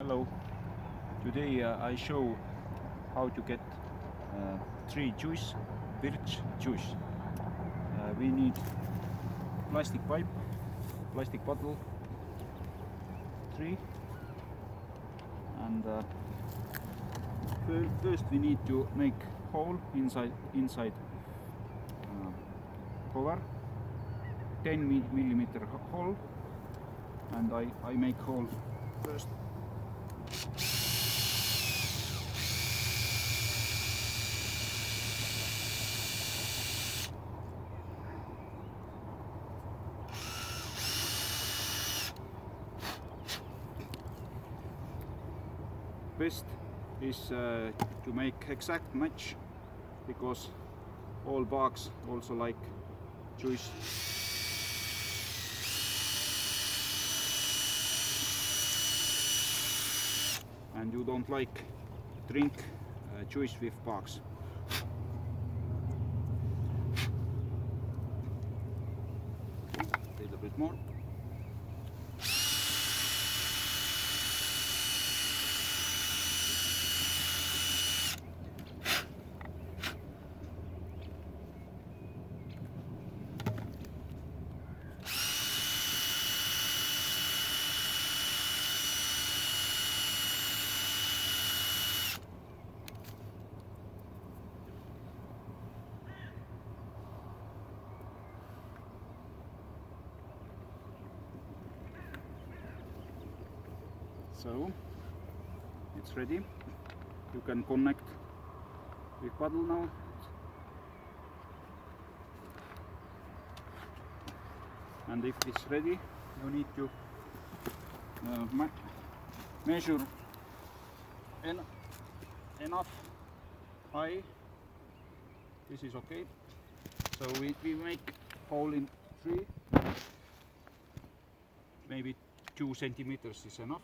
Hello, today I show how to get tree juice, birch juice. We need plastic pipe, plastic bottle, tree, and first we need to make hole inside cover, 10 millimeter hole, and I make hole first. Best is to make exact match, because all bugs also like juice. And you don't like drink juice with bugs. A little bit more. So it's ready. You can connect with paddle now. And if it's ready, you need to measure enough high. This is okay. So we make hole in 3. Maybe 2 centimeters is enough.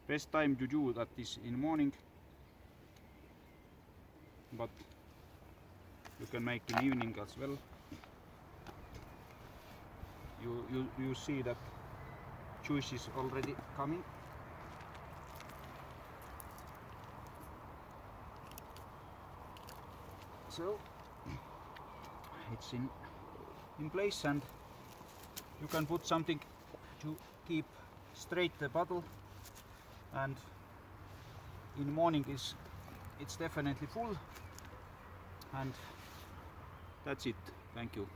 Best time to do that is in morning, but you can make in evening as well. You see that juice is already coming. So it's in place, and you can put something to keep straight the bottle. And in the morning it's definitely full, and that's it. Thank you.